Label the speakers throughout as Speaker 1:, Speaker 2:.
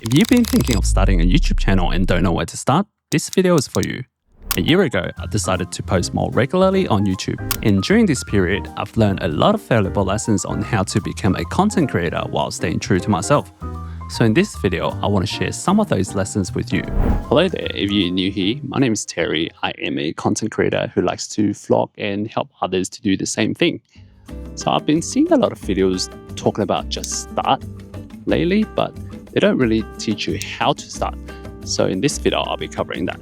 Speaker 1: If you've been thinking of starting a YouTube channel and don't know where to start, this video is for you. A year ago, I decided to post more regularly on YouTube. And during this period, I've learned a lot of valuable lessons on how to become a content creator while staying true to myself. So in this video, I want to share some of those lessons with you. Hello there, if you're new here, my name is Terry. I am a content creator who likes to vlog and help others to do the same thing. So I've been seeing a lot of videos talking about just start lately, but they don't really teach you how to start. So in this video, I'll be covering that.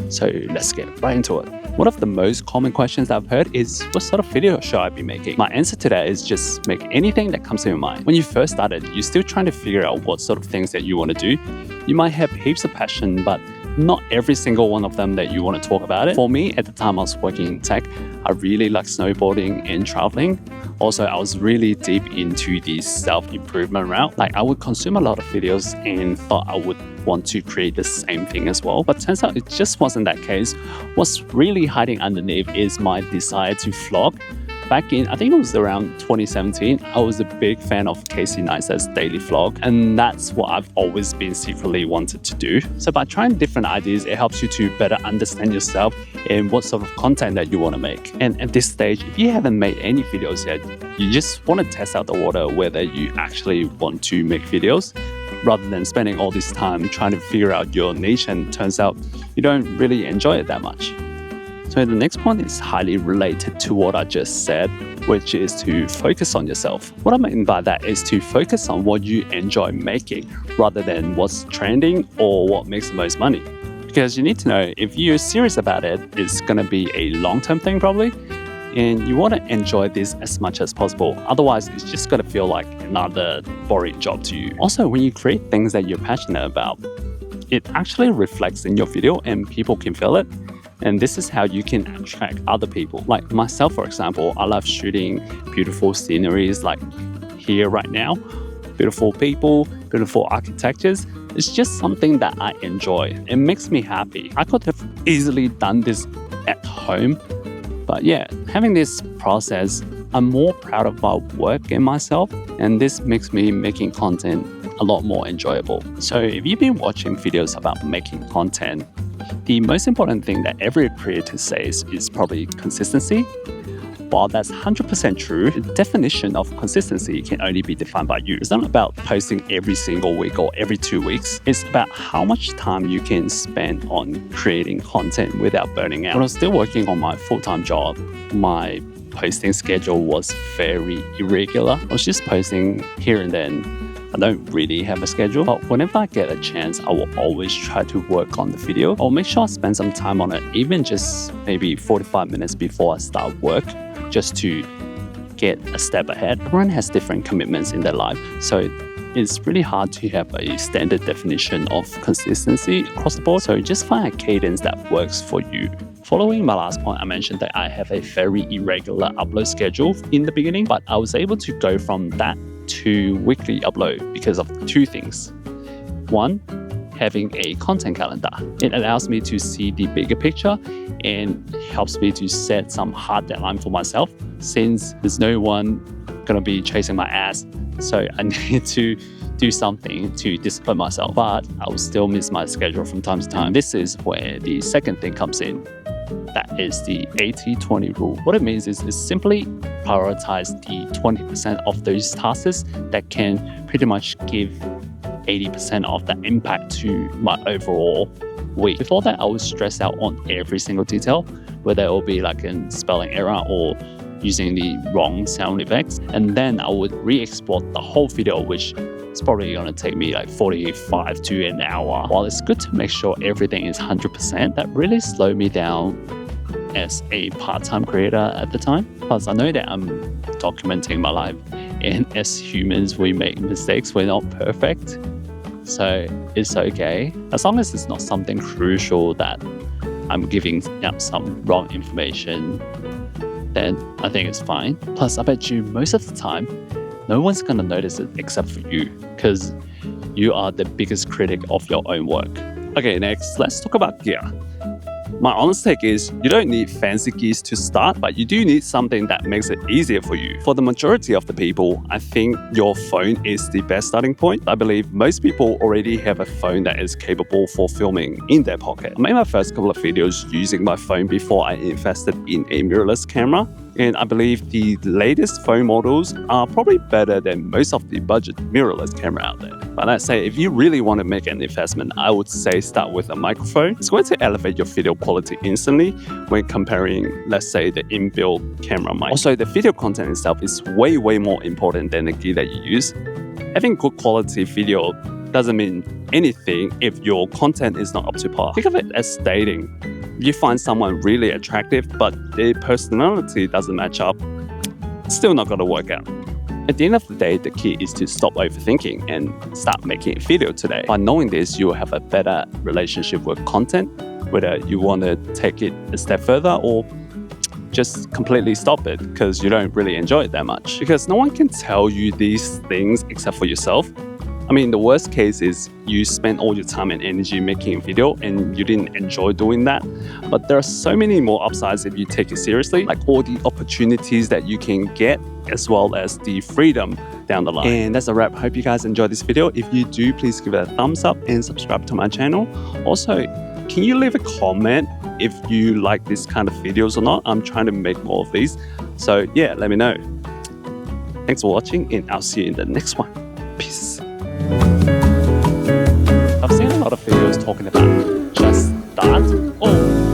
Speaker 1: So let's get right into it. One of the most common questions I've heard is, what sort of video should I be making? My answer to that is just make anything that comes to your mind. When you first started, you're still trying to figure out what sort of things that you want to do. You might have heaps of passion, but not every single one of them that you want to talk about it. For me, at the time I was working in tech, I really liked snowboarding and traveling. Also, I was really deep into the self-improvement route. Like, I would consume a lot of videos and thought I would want to create the same thing as well. But turns out it just wasn't that case. What's really hiding underneath is my desire to vlog. Back in, I think it was around 2017, I was a big fan of Casey Neistat's daily vlog, and that's what I've always been secretly wanted to do. So by trying different ideas, it helps you to better understand yourself and what sort of content that you want to make. And at this stage, if you haven't made any videos yet, you just want to test out the water whether you actually want to make videos, rather than spending all this time trying to figure out your niche, and turns out you don't really enjoy it that much. So the next point is highly related to what I just said, which is to focus on yourself. What I mean by that is to focus on what you enjoy making rather than what's trending or what makes the most money. Because you need to know, if you're serious about it, it's going to be a long-term thing probably, and you want to enjoy this as much as possible. Otherwise, it's just going to feel like another boring job to you. Also, when you create things that you're passionate about, it actually reflects in your video and people can feel it. And this is how you can attract other people. Like myself, for example, I love shooting beautiful sceneries like here right now. Beautiful people, beautiful architectures. It's just something that I enjoy. It makes me happy. I could have easily done this at home. But yeah, having this process, I'm more proud of my work and myself. And this makes me making content a lot more enjoyable. So if you've been watching videos about making content, the most important thing that every creator says is probably consistency. While that's 100% true, the definition of consistency can only be defined by you. It's not about posting every single week or every 2 weeks. It's about how much time you can spend on creating content without burning out. When I was still working on my full-time job, my posting schedule was very irregular. I was just posting here and then. I don't really have a schedule, but whenever I get a chance, I will always try to work on the video. I'll make sure I spend some time on it, even just maybe 45 minutes before I start work, just to get a step ahead. Everyone has different commitments in their life, so it's really hard to have a standard definition of consistency across the board. So just find a cadence that works for you. Following my last point, I mentioned that I have a very irregular upload schedule in the beginning, but I was able to go from that to weekly upload because of two things. One, having a content calendar. It allows me to see the bigger picture and helps me to set some hard deadline for myself, since there's no one gonna be chasing my ass. So I need to do something to discipline myself, but I will still miss my schedule from time to time. This is where the second thing comes in. That is the 80-20 rule. What it means is simply prioritize the 20% of those tasks that can pretty much give 80% of the impact to my overall week. Before that, I would stress out on every single detail, whether it will be like a spelling error or using the wrong sound effects. And then I would re-export the whole video, which is probably going to take me like 45 to an hour. While it's good to make sure everything is 100%, that really slowed me down as a part-time creator at the time. Plus, I know that I'm documenting my life, and as humans, we make mistakes. We're not perfect. So it's okay. As long as it's not something crucial that I'm giving out some wrong information, then I think it's fine. Plus, I bet you most of the time, no one's going to notice it except for you, because you are the biggest critic of your own work. Okay, next, let's talk about gear. My honest take is you don't need fancy keys to start, but you do need something that makes it easier for you. For the majority of the people, I think your phone is the best starting point. I believe most people already have a phone that is capable for filming in their pocket. I made my first couple of videos using my phone before I invested in a mirrorless camera. And I believe the latest phone models are probably better than most of the budget mirrorless camera out there. But I'd say if you really want to make an investment, I would say start with a microphone. It's going to elevate your video quality instantly when comparing, let's say, the inbuilt camera mic. Also, the video content itself is way more important than the gear that you use. Having good quality video doesn't mean anything if your content is not up to par. Think of it as dating. You find someone really attractive, but their personality doesn't match up, it's still not going to work out. At the end of the day, the key is to stop overthinking and start making a video today. By knowing this, you will have a better relationship with content, whether you want to take it a step further or just completely stop it because you don't really enjoy it that much. Because no one can tell you these things except for yourself. I mean, the worst case is you spend all your time and energy making a video and you didn't enjoy doing that. But there are so many more upsides if you take it seriously, like all the opportunities that you can get, as well as the freedom down the line. And that's a wrap. Hope you guys enjoyed this video. If you do, please give it a thumbs up and subscribe to my channel. Also, can you leave a comment if you like this kind of videos or not? I'm trying to make more of these. So yeah, let me know. Thanks for watching and I'll see you in the next one. Peace. I've seen a lot of videos talking about just start. Oh,